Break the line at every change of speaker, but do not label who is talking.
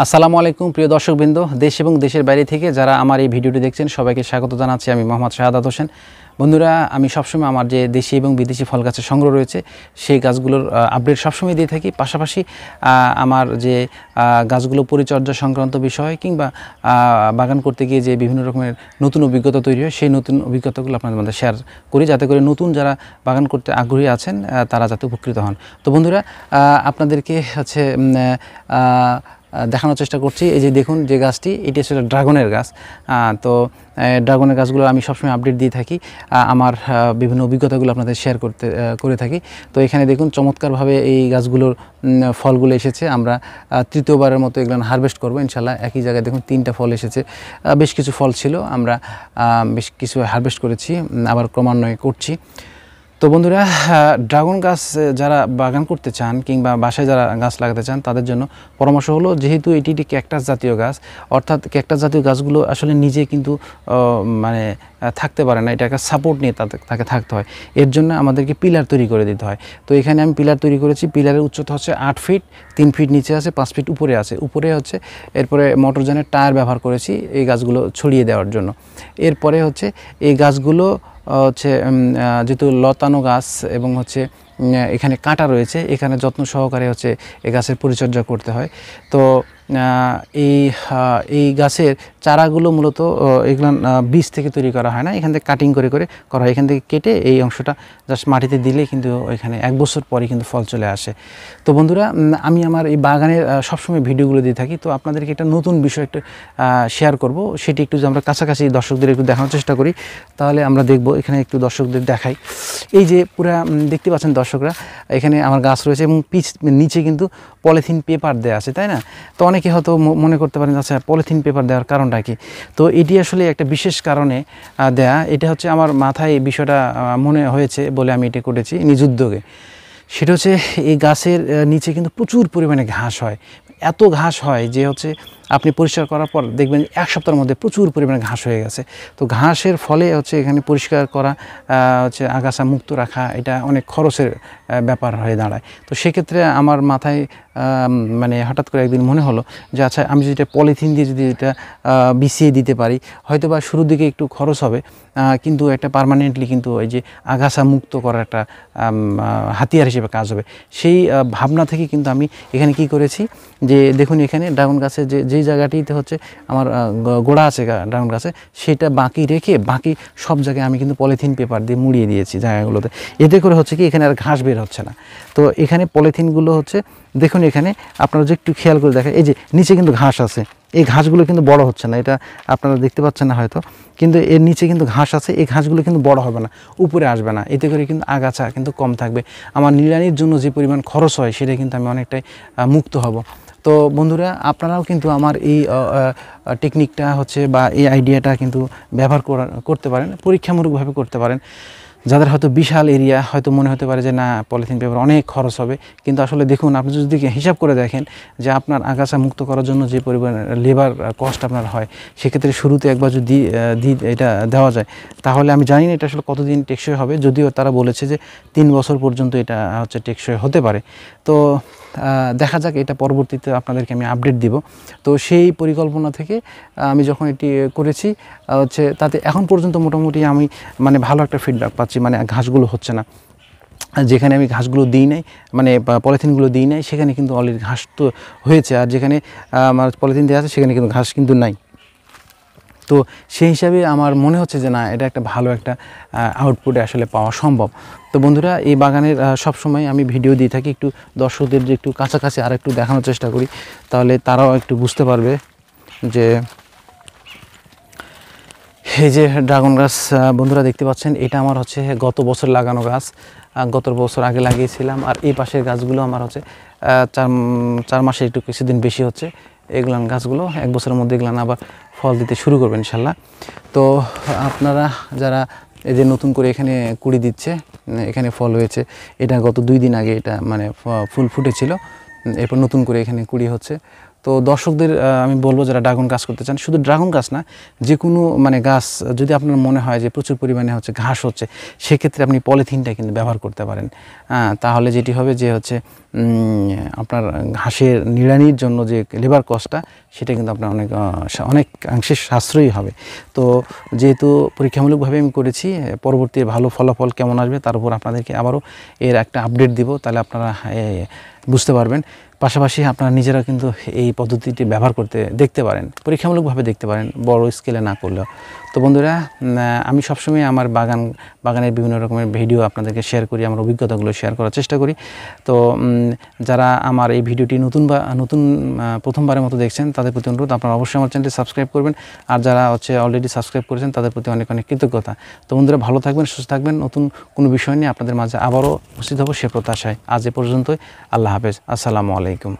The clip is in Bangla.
আসসালামু আলাইকুম প্রিয় দর্শকবৃন্দ, দেশ এবং দেশের বাইরে থেকে যারা আমার এই ভিডিওটি দেখছেন সবাইকে স্বাগত জানাচ্ছি। আমি মোহাম্মদ শাহাদাত হোসেন। বন্ধুরা, আমি সবসময় আমার যে দেশি এবং বিদেশি ফল গাছের সংগ্রহ রয়েছে সেই গাছগুলোর আপডেট সবসময় দিয়ে থাকি। পাশাপাশি আমার যে গাছগুলো পরিচর্যা সংক্রান্ত বিষয় কিংবা বাগান করতে গিয়ে যে বিভিন্ন রকমের নতুন অভিজ্ঞতা তৈরি হয় সেই নতুন অভিজ্ঞতাগুলো আপনাদের মধ্যে শেয়ার করি, যাতে করে নতুন যারা বাগান করতে আগ্রহী আছেন তারা যাতে উপকৃত হন। তো বন্ধুরা, আপনাদেরকে হচ্ছে দেখানোর চেষ্টা করছি। এই যে দেখুন, যে গাছটি, এটি আসলে ড্রাগনের গাছ। তো ড্রাগনের গাছগুলো আমি সবসময় আপডেট দিয়ে থাকি, আমার বিভিন্ন অভিজ্ঞতাগুলো আপনাদের শেয়ার করে থাকি। তো এখানে দেখুন চমৎকারভাবে এই গাছগুলোর ফলগুলো এসেছে। আমরা তৃতীয়বারের মতো এগুলো হারভেস্ট করবো ইনশাল্লাহ। একই জায়গায় দেখুন 3টা ফল এসেছে। বেশ কিছু ফল ছিল, আমরা বেশ কিছু হারভেস্ট করেছি, আবার ক্রমান্বয়ে করছি। তো বন্ধুরা, ড্রাগন গাছ যারা বাগান করতে চান কিংবা বাসায় যারা গাছ লাগাতে চান তাদের জন্য পরামর্শ হলো, যেহেতু এটি ক্যাকটাস জাতীয় গাছ, অর্থাৎ ক্যাকটাস জাতীয় গাছগুলো আসলে নিজে কিন্তু মানে থাকতে পারে না, এটা একটা সাপোর্ট নিয়ে তাকে থাকতে হয়। এর জন্য আমাদেরকে পিলার তৈরি করে দিতে হয়। তো এখানে আমি পিলার তৈরি করেছি। পিলারের উচ্চতা হচ্ছে 8 ফিট, 3 ফিট নিচে আছে, 5 ফিট উপরে আছে। উপরে হচ্ছে এরপরে মোটরযানের টায়ার ব্যবহার করেছি এই গাছগুলো ছড়িয়ে দেওয়ার জন্য। এরপরে হচ্ছে এই গাছগুলো হচ্ছে যেহেতু লতানো গাছ এবং হচ্ছে এখানে কাঁটা রয়েছে, এখানে যত্ন সহকারে হচ্ছে এই গাছের পরিচর্যা করতে হয়। তো এই গাছের চারাগুলো মূলত এগুলো বীজ থেকে তৈরি করা হয় না, এখান থেকে কাটিং করে করা হয়। এখান থেকে কেটে এই অংশটা জাস্ট মাটিতে দিলে কিন্তু এখানে 1 বছর পরে কিন্তু ফল চলে আসে। তো বন্ধুরা, আমি আমার এই বাগানের সবসময় ভিডিওগুলো দিয়ে থাকি। তো আপনাদেরকে একটা নতুন বিষয় একটু শেয়ার করব, সেটি একটু যে আমরা কাছাকাছি দর্শকদের একটু দেখানোর চেষ্টা করি, তাহলে আমরা দেখব। এখানে একটু দর্শকদের দেখাই। এই যে পুরা দেখতে পাচ্ছেন দর্শকরা, এখানে আমার গাছ রয়েছে এবং নিচে কিন্তু পলিথিন পেপার দেওয়া আছে, তাই না? তো অনেকে হয়তো মনে করতে পারেন আচ্ছা পলিথিন পেপার দেওয়ার কারণটা কি। তো এটি আসলে একটা বিশেষ কারণে দেয়া। এটা হচ্ছে আমার মাথায় এই বিষয়টা মনে হয়েছে বলে আমি এটা করেছি নিজ উদ্যোগে। সেটা হচ্ছে এই গাছের নিচে কিন্তু প্রচুর পরিমাণে ঘাস হয়। এত ঘাস হয় যে হচ্ছে আপনি পরিষ্কার করার পর দেখবেন 1 সপ্তাহের মধ্যে প্রচুর পরিমাণে ঘাস হয়ে গেছে। তো ঘাসের ফলে হচ্ছে এখানে পরিষ্কার করা, হচ্ছে আগাছা মুক্ত রাখা, এটা অনেক খরচের ব্যাপার হয়ে দাঁড়ায়। তো সেক্ষেত্রে আমার মাথায় মানে হঠাৎ করে একদিন মনে হলো যে আচ্ছা, আমি যদি এটা পলিথিন দিয়ে যদি এটা বিছিয়ে দিতে পারি, হয়তো বা শুরুর দিকে একটু খরচ হবে, কিন্তু একটা পার্মানেন্টলি কিন্তু ওই যে আগাছা মুক্ত করার একটা হাতিয়ার হিসেবে কাজ হবে। সেই ভাবনা থেকে কিন্তু আমি এখানে কি করেছি, যে দেখুন এখানে ড্রাগন গাছে যেই জায়গাটিতে হচ্ছে আমার গোড়া আছে ড্রাগন গাছে, সেটা বাকি রেখে বাকি সব জায়গায় আমি কিন্তু পলিথিন পেপার দিয়ে মুড়িয়ে দিয়েছি জায়গাগুলোতে। এতে করে হচ্ছে কি এখানে আর ঘাস বের হচ্ছে না। তো এখানে পলিথিনগুলো হচ্ছে দেখুন, এখানে আপনারা যে একটু খেয়াল করে দেখেন, এই যে নিচে কিন্তু ঘাস আছে, এই ঘাসগুলো কিন্তু বড় হচ্ছে না, এটা আপনারা দেখতে পাচ্ছেন না হয়তো, কিন্তু এর নিচে কিন্তু ঘাস আছে। এই ঘাসগুলো কিন্তু বড় হবে না, উপরে আসবে না, এতে করে কিন্তু আগাছা কিন্তু কম থাকবে। আমার নিড়ানির জন্য যে পরিমাণ খরচ হয় সেটা কিন্তু আমি অনেকটাই মুক্ত হব। তো বন্ধুরা, আপনারাও কিন্তু আমার এই টেকনিকটা হচ্ছে বা এই আইডিয়াটা কিন্তু ব্যবহার করতে পারেন, পরীক্ষামূলকভাবে করতে পারেন। যাদের হয়তো বিশাল এরিয়া, হয়তো মনে হতে পারে যে না পলিথিন পেপার অনেক খরচ হবে, কিন্তু আসলে দেখুন আপনি যদি হিসাব করে দেখেন যে আপনার আগাছা মুক্ত করার জন্য যে পরিমাণ লেবার কস্ট আপনার হয়, সেক্ষেত্রে শুরুতে একবার যদি এটা দেওয়া যায়, তাহলে আমি জানি না এটা আসলে কতদিন টেকসই হবে। যদিও তারা বলেছে যে 3 বছর পর্যন্ত এটা হচ্ছে টেকসই হতে পারে। তো দেখা যাক, এটা পরবর্তীতে আপনাদেরকে আমি আপডেট দিব। তো সেই পরিকল্পনা থেকে আমি যখন এটি করেছি হচ্ছে, তাতে এখন পর্যন্ত মোটামুটি আমি মানে ভালো একটা ফিডব্যাক পাচ্ছি। মানে ঘাসগুলো হচ্ছে না, যেখানে আমি ঘাসগুলো দিই নাই, মানে পলিথিনগুলো দিই নাই, সেখানে কিন্তু অলরেডি ঘাস তো হয়েছে, আর যেখানে আমার পলিথিন দেওয়া আছে সেখানে কিন্তু ঘাস কিন্তু নাই। তো সেই হিসাবে আমার মনে হচ্ছে যে না, এটা একটা ভালো একটা আউটপুটে আসলে পাওয়া সম্ভব। তো বন্ধুরা, এই বাগানের সবসময় আমি ভিডিও দিয়ে থাকি, একটু দর্শকদের যে একটু কাছাকাছি আর একটু দেখানোর চেষ্টা করি, তাহলে তারাও একটু বুঝতে পারবে যে এই যে ড্রাগন গাছ বন্ধুরা দেখতে পাচ্ছেন, এটা আমার হচ্ছে গত বছর লাগানো গাছ, গত বছর আগে লাগিয়েছিলাম। আর এই পাশের গাছগুলো আমার হচ্ছে 4 মাসে একটু কিছুদিন বেশি হচ্ছে। এগুলান গাছগুলো 1 বছরের মধ্যে এগুলান আবার ফল দিতে শুরু করবেন ইনশাল্লাহ। তো আপনারা যারা এই যে নতুন করে এখানে কুড়ি দিচ্ছে, এখানে ফল হয়েছে, এটা গত 2 দিন আগে এটা মানে ফুল ফুটেছিল। এরপর নতুন করে এখানে কুড়ি হচ্ছে। তো দর্শকদের আমি বলবো যারা ড্রাগন গাছ করতে চান, শুধু ড্রাগন গাছ না, যে কোনো মানে গাছ যদি আপনার মনে হয় যে প্রচুর পরিমাণে হচ্ছে ঘাস হচ্ছে, সেক্ষেত্রে আপনি পলিথিনটা কিন্তু ব্যবহার করতে পারেন। তাহলে যেটি হবে যে হচ্ছে আপনার ঘাসের নিড়ানির জন্য যে লেবার কস্টটা, সেটা কিন্তু আপনার অনেকাংশে সাশ্রয়ী হবে। তো যেহেতু পরীক্ষামূলকভাবে আমি করেছি, পরবর্তী ভালো ফলাফল কেমন আসবে তার উপর আপনাদেরকে আবারও এর একটা আপডেট দিব, তাহলে আপনারা বুঝতে পারবেন। পাশাপাশি আপনারা নিজেরা কিন্তু এই পদ্ধতিটি ব্যবহার করতে দেখতে পারেন, পরীক্ষামূলকভাবে দেখতে পারেন, বড় স্কেলে না করলেও। তো বন্ধুরা, আমি সবসময় আমার বাগানের বিভিন্ন রকমের ভিডিও আপনাদেরকে শেয়ার করি, আমার অভিজ্ঞতাগুলো শেয়ার করার চেষ্টা করি। তো যারা আমার এই ভিডিওটি নতুন প্রথমবারের মতো দেখছেন, তাদের প্রতি অনুরোধ আপনারা অবশ্যই আমার চ্যানেলটি সাবস্ক্রাইব করবেন। আর যারা হচ্ছে অলরেডি সাবস্ক্রাইব করেছেন, তাদের প্রতি অনেক অনেক কৃতজ্ঞতা। তো বন্ধুরা, ভালো থাকবেন, সুস্থ থাকবেন। নতুন কোনো বিষয় নিয়ে আপনাদের মাঝে আবারও উপস্থিত হব সে প্রত্যাশায়। আজ এ পর্যন্তই। আল্লাহ হাফেজ। আসসালামু আলাইকুম।